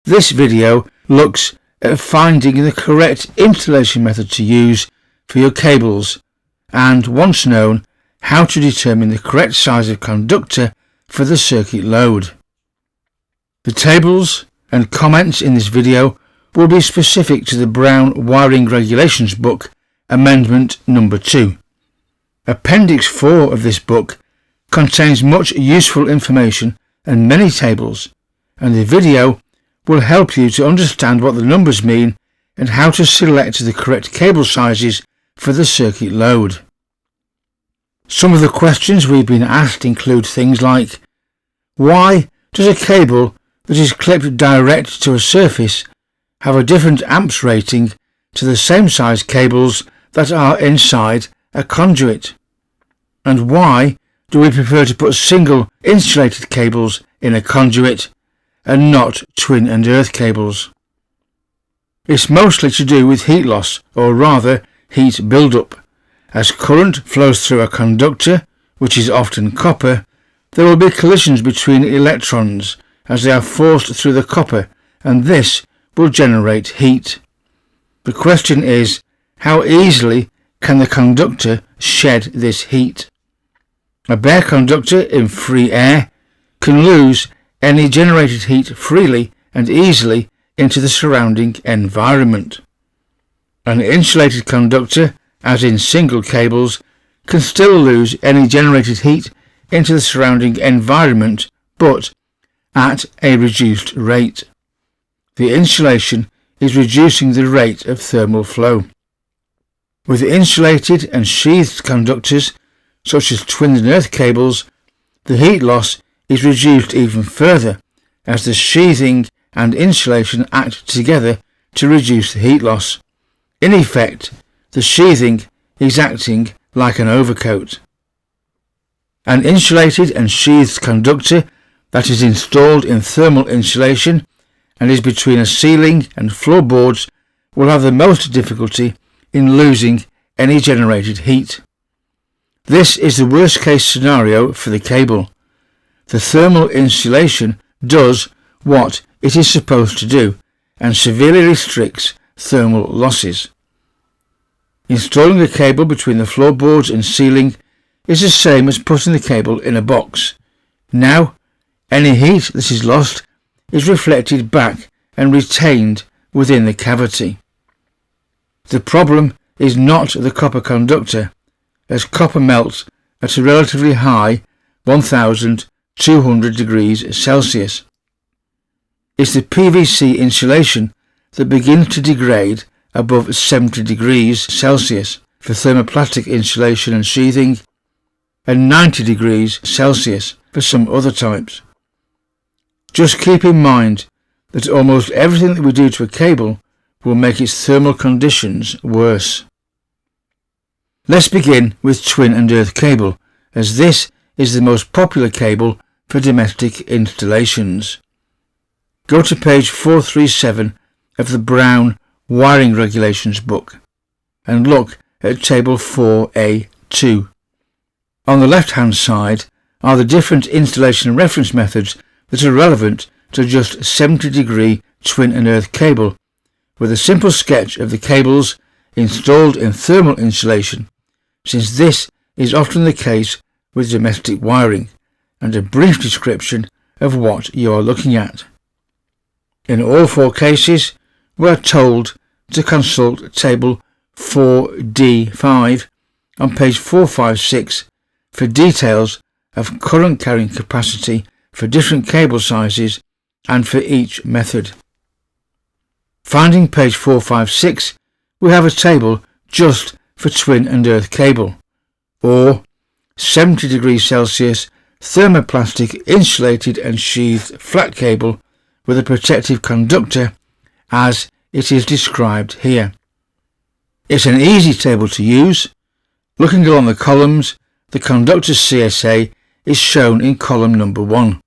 This video looks at finding the correct installation method to use for your cables and, once known, how to determine the correct size of conductor for the circuit load. The tables and comments in this video will be specific to the Brown Wiring Regulations book, Amendment Number 2. Appendix 4 of this book contains much useful information and many tables, and the video will help you to understand what the numbers mean and how to select the correct cable sizes for the circuit load. Some of the questions we've been asked include things like: why does a cable that is clipped direct to a surface have a different amps rating to the same size cables that are inside a conduit? And why do we prefer to put single insulated cables in a conduit and not twin and earth cables? It's mostly to do with heat loss, or rather heat buildup. As current flows through a conductor, which is often copper, there will be collisions between electrons as they are forced through the copper, and this will generate heat. The question is, how easily can the conductor shed this heat? A bare conductor in free air can lose any generated heat freely and easily into the surrounding environment. An insulated conductor, as in single cables, can still lose any generated heat into the surrounding environment, but at a reduced rate. The insulation is reducing the rate of thermal flow. With insulated and sheathed conductors, such as twin and earth cables, the heat loss is reduced even further, as the sheathing and insulation act together to reduce the heat loss. In effect, the sheathing is acting like an overcoat. An insulated and sheathed conductor that is installed in thermal insulation and is between a ceiling and floorboards will have the most difficulty in losing any generated heat. This is the worst case scenario for the cable. The thermal insulation does what it is supposed to do and severely restricts thermal losses. Installing a cable between the floorboards and ceiling is the same as putting the cable in a box. Now, any heat that is lost is reflected back and retained within the cavity. The problem is not the copper conductor, as copper melts at a relatively high 1200 degrees Celsius. It's the PVC insulation that begins to degrade above 70 degrees Celsius for thermo-plastic insulation and sheathing, and 90 degrees Celsius for some other types. Just keep in mind that almost everything that we do to a cable will make its thermal conditions worse. Let's begin with twin and earth cable, as this is the most popular cable for domestic installations. Go to page 437 of the Brown Wiring Regulations book and look at table 4A2. On the left-hand side are the different installation reference methods that are relevant to just 70-degree twin and earth cable, with a simple sketch of the cables installed in thermal insulation, since this is often the case with domestic wiring, and a brief description of what you are looking at. In all four cases, we are told to consult table 4D5 on page 456 for details of current carrying capacity for different cable sizes and for each method. Finding page 456, we have a table just for twin and earth cable, or 70 degrees Celsius thermoplastic insulated and sheathed flat cable with a protective conductor as it is described here. It's an easy table to use. Looking along the columns, the conductor's CSA is shown in column number 1.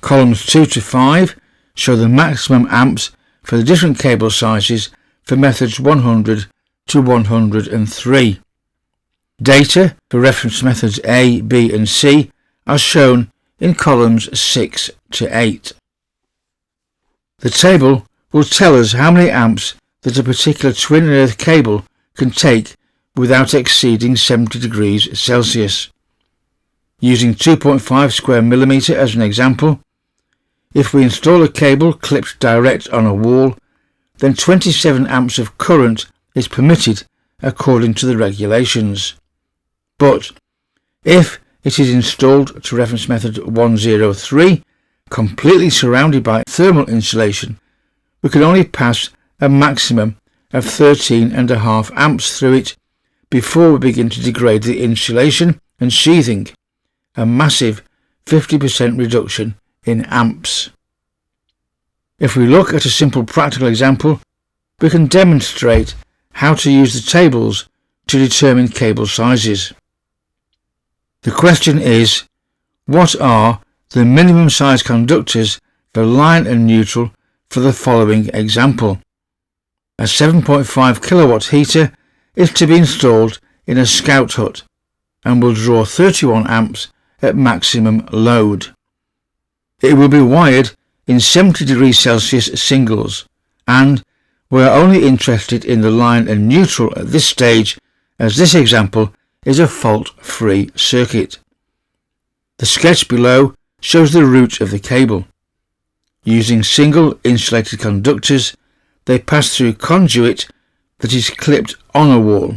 Columns 2 to 5 show the maximum amps for the different cable sizes for methods 100 to 103. Data for reference methods A, B and C are shown in columns 6 to 8. The table will tell us how many amps that a particular twin earth cable can take without exceeding 70 degrees Celsius. Using 2.5 square millimeter as an example, if we install a cable clipped direct on a wall, then 27 amps of current is permitted according to the regulations. But if it is installed to reference method 103, completely surrounded by thermal insulation, we can only pass a maximum of 13.5 amps through it before we begin to degrade the insulation and sheathing, a massive 50% reduction in amps. If we look at a simple practical example, we can demonstrate how to use the tables to determine cable sizes. The question is, what are the minimum size conductors for line and neutral for the following example? A 7.5 kilowatt heater is to be installed in a scout hut and will draw 31 amps at maximum load. It will be wired in 70 degrees Celsius singles, and we are only interested in the line and neutral at this stage, as this example is a fault-free circuit. The sketch below shows the route of the cable. Using single insulated conductors, they pass through conduit that is clipped on a wall.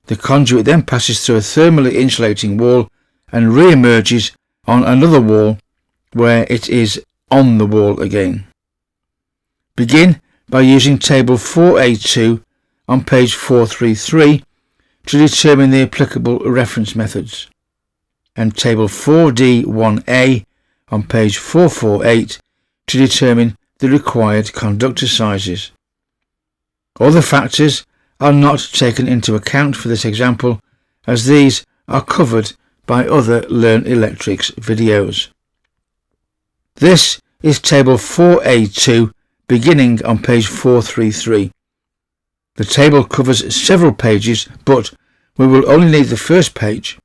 The conduit then passes through a thermally insulating wall and re-emerges on another wall where it is on the wall again. Begin by using table 4A2 on page 433 to determine the applicable reference methods, and table 4D1A on page 448 to determine the required conductor sizes. Other factors are not taken into account for this example, as these are covered by other Learn Electrics videos. This is table 4A2 beginning on page 433. The table covers several pages, but we will only need the first page.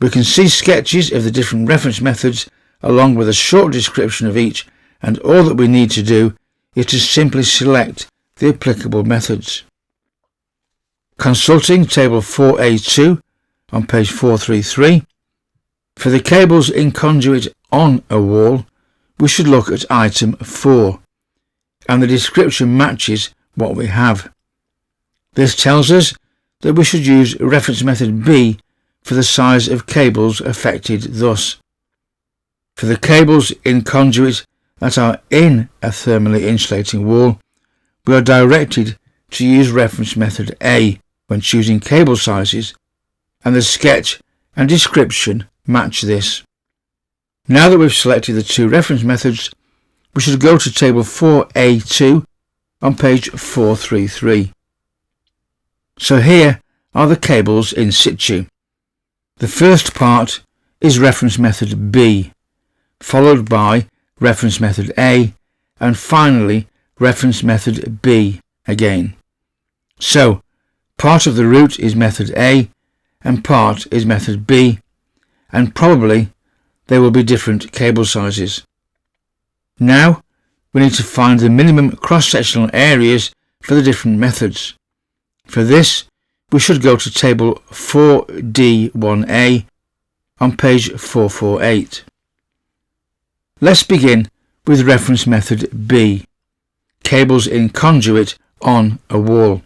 We can see sketches of the different reference methods along with a short description of each, and all that we need to do is to simply select the applicable methods. Consulting table 4A2 on page 433, for the cables in conduit on a wall, we should look at item 4, and the description matches what we have. This tells us that we should use reference method B for the size of cables affected thus. For the cables in conduit that are in a thermally insulating wall, we are directed to use reference method A when choosing cable sizes, and the sketch and description match this. Now that we've selected the two reference methods, we should go to table 4A2 on page 433. So here are the cables in situ. The first part is reference method B, followed by reference method A, and finally reference method B again. So part of the route is method A and part is method B, and probably there will be different cable sizes. Now we need to find the minimum cross-sectional areas for the different methods. For this, we should go to table 4D1A on page 448. Let's begin with reference method B, cables in conduit on a wall,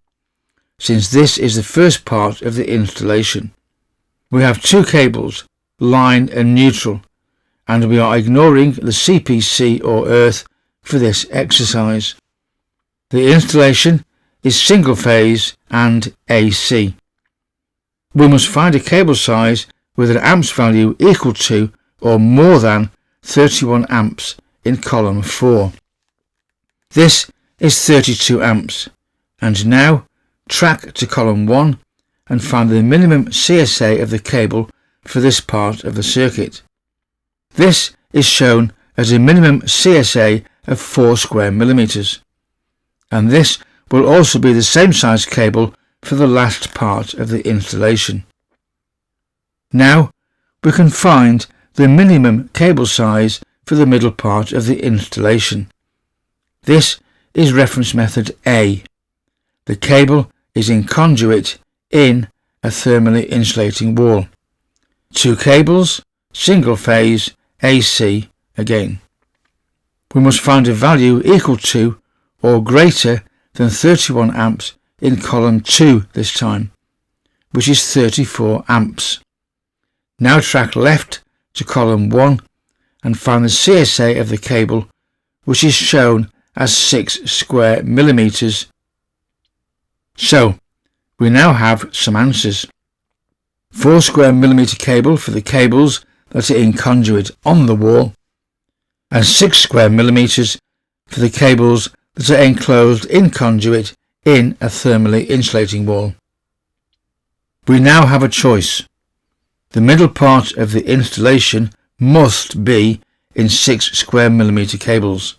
since this is the first part of the installation. We have two cables, line and neutral, and we are ignoring the CPC or earth for this exercise. The installation is single phase and AC. We must find a cable size with an amps value equal to or more than 31 amps in column 4. This is 32 amps, and now track to column 1 and find the minimum CSA of the cable for this part of the circuit. This is shown as a minimum CSA of 4 square millimeters, and this will also be the same size cable for the last part of the installation. Now we can find the minimum cable size for the middle part of the installation. This is reference method A. The cable is in conduit in a thermally insulating wall. 2 cables, single phase, AC again. We must find a value equal to or greater than 31 amps in column 2 this time, which is 34 amps. Now track left to column 1 and find the CSA of the cable, which is shown as 6 square millimeters. So, we now have some answers. 4 square millimeter cable for the cables that are in conduit on the wall, and 6 square millimeters for the cables that are enclosed in conduit in a thermally insulating wall. We now have a choice. The middle part of the installation must be in 6 square millimeter cables,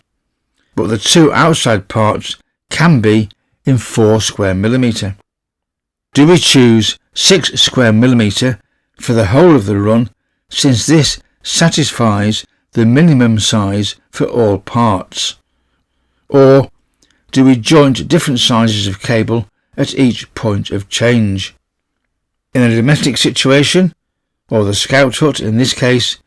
but the 2 outside parts can be in 4 square millimeter. Do we choose 6 square millimeter for the whole of the run, since this satisfies the minimum size for all parts? Or do we joint different sizes of cable at each point of change? In a domestic situation, or the scout hut in this case,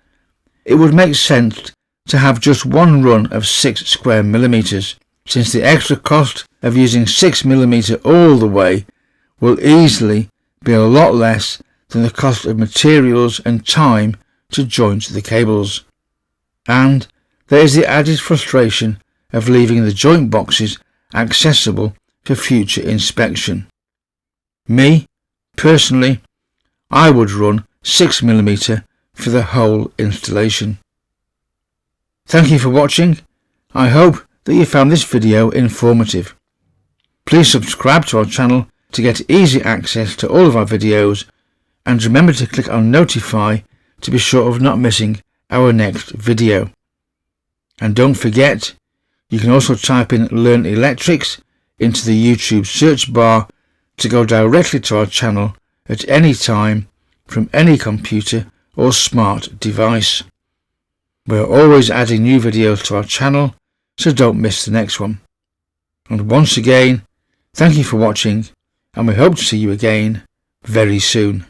it would make sense to have just one run of 6 square millimeters, since the extra cost of using 6 millimeter all the way will easily be a lot less than the cost of materials and time to joint the cables. And there is the added frustration of leaving the joint boxes accessible for future inspection. Me, personally, I would run 6 millimeter for the whole installation. Thank you for watching. I hope that you found this video informative. Please subscribe to our channel to get easy access to all of our videos, and remember to click on notify to be sure of not missing our next video. And don't forget, you can also type in Learn Electrics into the YouTube search bar to go directly to our channel at any time from any computer or smart device. We are always adding new videos to our channel, so don't miss the next one. And once again, thank you for watching, and we hope to see you again very soon.